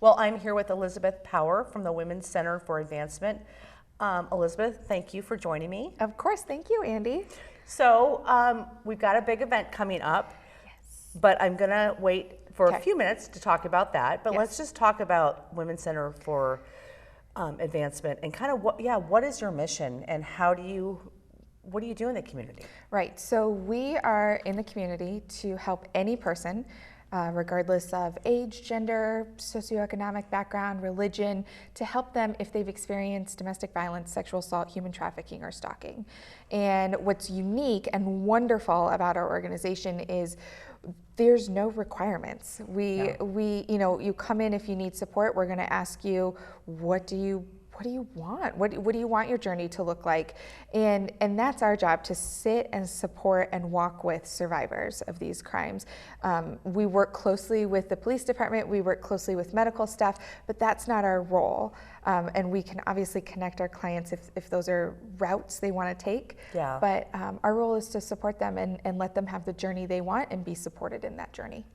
Well, I'm here with Elizabeth Power from the Women's Center for Advancement. Elizabeth, thank you for joining me. Of course, thank you, Andy. So we've got a big event coming up, but I'm gonna wait for a few minutes to talk about that. But let's just talk about Women's Center for Advancement and kind of what is your mission and what do you do in the community? Right, so we are in the community to help any person, regardless of age, gender, socioeconomic background, religion, to help them if they've experienced domestic violence, sexual assault, human trafficking, or stalking. And what's unique and wonderful about our organization is there's no requirements. You come in if you need support. We're going to ask you, what do you want? What do you want your journey to look like? And that's our job, to sit and support and walk with survivors of these crimes. We work closely with the police department, we work closely with medical staff, but that's not our role. And we can obviously connect our clients if those are routes they want to take. Yeah. But our role is to support them and let them have the journey they want and be supported in that journey.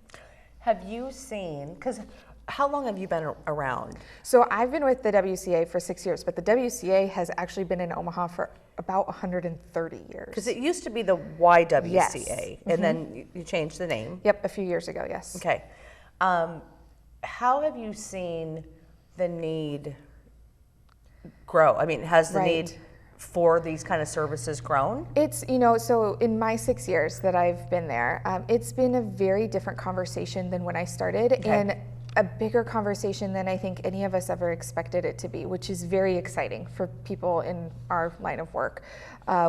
Have you seen, because how long have you been around? So I've been with the WCA for 6 years, but the WCA has actually been in Omaha for about 130 years. Because it used to be the YWCA, Yes. and then you changed the name. Yep, a few years ago, yes. Okay. How have you seen the need grow? I mean, has the need for these kind of services grown? It's, so in my 6 years that I've been there, it's been a very different conversation than when I started. And a bigger conversation than I think any of us ever expected it to be, which is very exciting for people in our line of work.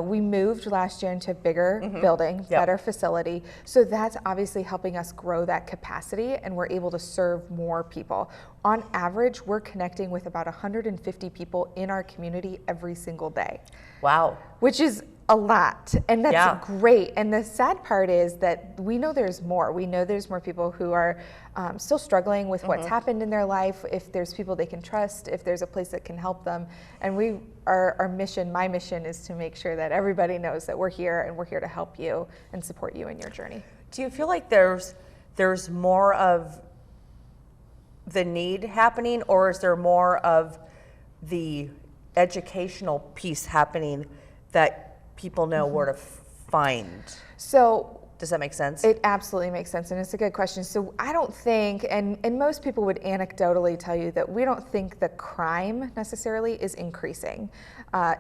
We moved last year into a bigger building, better facility. So that's obviously helping us grow that capacity, and we're able to serve more people. On average, we're connecting with about 150 people in our community every single day. Wow. Which is a lot, and that's great. And the sad part is that we know there's more. We know there's more people who are still struggling with what's happened in their life, if there's people they can trust, if there's a place that can help them. And our mission, my mission, is to make sure that everybody knows that we're here and we're here to help you and support you in your journey. Do you feel like there's more of the need happening, or is there more of the educational piece happening that people know where to find? So does that make sense? It absolutely makes sense, and it's a good question. So I don't think, and most people would anecdotally tell you that we don't think the crime necessarily is increasing.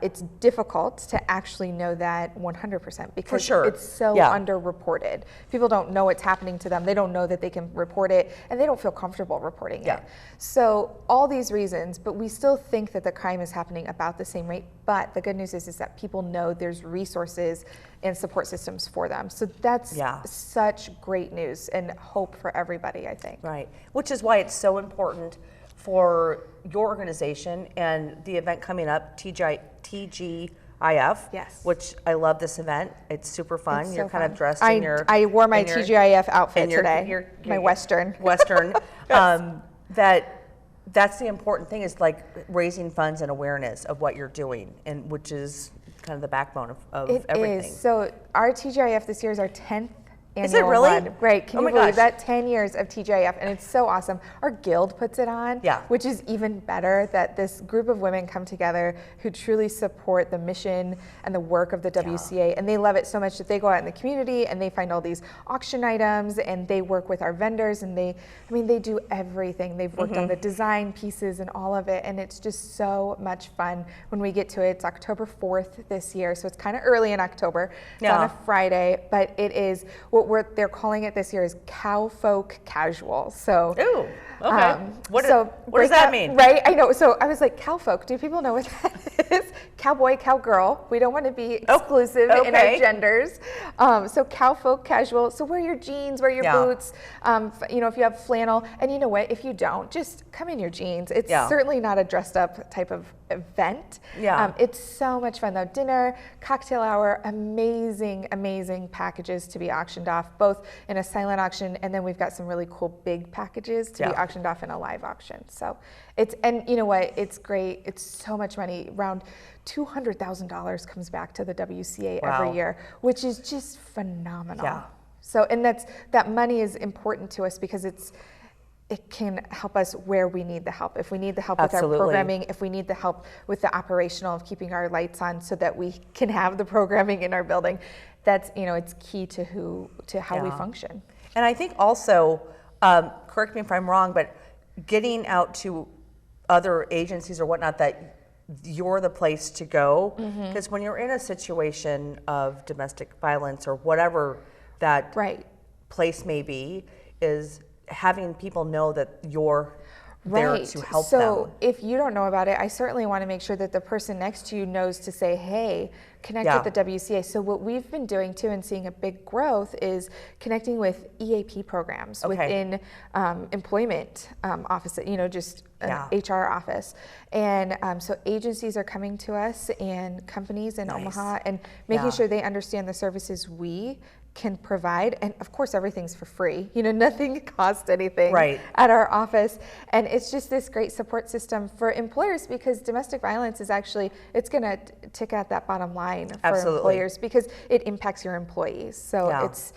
It's difficult to actually know that 100% because it's so underreported. People don't know what's happening to them. They don't know that they can report it, and they don't feel comfortable reporting it. So all these reasons, but we still think that the crime is happening about the same rate. But the good news is that people know there's resources and support systems for them. So that's such great news and hope for everybody, I think. Right, which is why it's so important for your organization and the event coming up, TGIF, which I love this event. It's super fun. It's You're so kind fun. of dressed in your... I wore my TGIF outfit today, my Western. That's the important thing, is like raising funds and awareness of what you're doing, and which is kind of the backbone of everything. It is. So our TGIF this year is our 10th annual Is it really? one. Right. Can you believe that? 10 years of TGIF, and it's so awesome. Our guild puts it on, which is even better, that this group of women come together who truly support the mission and the work of the WCA, and they love it so much that they go out in the community and they find all these auction items, and they work with our vendors, and they do everything. They've worked on the design pieces and all of it, and it's just so much fun when we get to it. It's October 4th this year, so it's kind of early in October. It's on a Friday, but it is what they're calling it this year is Cowfolk Casual. So, what does that mean? Right, I know. So I was like, Cowfolk. Do people know what that is? Cowboy, cowgirl. We don't want to be exclusive in our genders. So Cowfolk Casual. So wear your jeans, wear your boots. If you have flannel, and you know what? If you don't, just come in your jeans. It's certainly not a dressed up type of event. It's so much fun though. Dinner, cocktail hour, amazing packages to be auctioned off, both in a silent auction, and then we've got some really cool big packages to be auctioned off in a live auction. So and you know what? It's great. It's so much money. Around $200,000 comes back to the WCA every year, which is just phenomenal. So, and that money is important to us because it can help us where we need the help. If we need the help with our Absolutely. programming, if we need the help with the operational of keeping our lights on so that we can have the programming in our building, that's, it's key to how we Yeah. function. And I think also, correct me if I'm wrong, but getting out to other agencies or whatnot that you're the place to go, because when you're in a situation of domestic violence or whatever that Right. place may be, is having people know that you're there Right. to help so them. if you don't know about it, I certainly want to make sure that the person next to you knows to say, hey, connect Yeah. with the WCA. So what we've been doing too and seeing a big growth is connecting with EAP programs Okay. within employment offices, just an Yeah. HR office. And so agencies are coming to us and companies in Nice. Omaha and making Yeah. sure they understand the services we can provide. And of course, everything's for free. Nothing costs anything Right. at our office. And it's just this great support system for employers because domestic violence is actually, it's going to tick at that bottom line for Absolutely. employers because it impacts your employees. So Yeah. it's,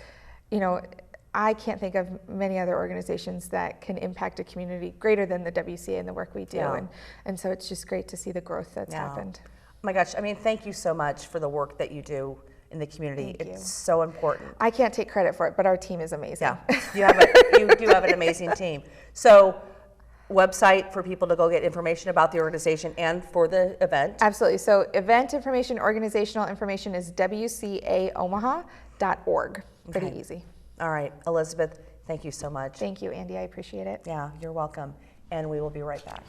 I can't think of many other organizations that can impact a community greater than the WCA and the work we do. Yeah. And so it's just great to see the growth that's Yeah. happened. Oh my gosh, I mean, thank you so much for the work that you do in the community. Thank you. It's so important. I can't take credit for it, but our team is amazing. Yeah, you do have an amazing team. So, website for people to go get information about the organization and for the event. Absolutely. So event information, organizational information is wcaomaha.org. Pretty Okay. easy. All right, Elizabeth, thank you so much. Thank you, Andy. I appreciate it. Yeah, you're welcome. And we will be right back.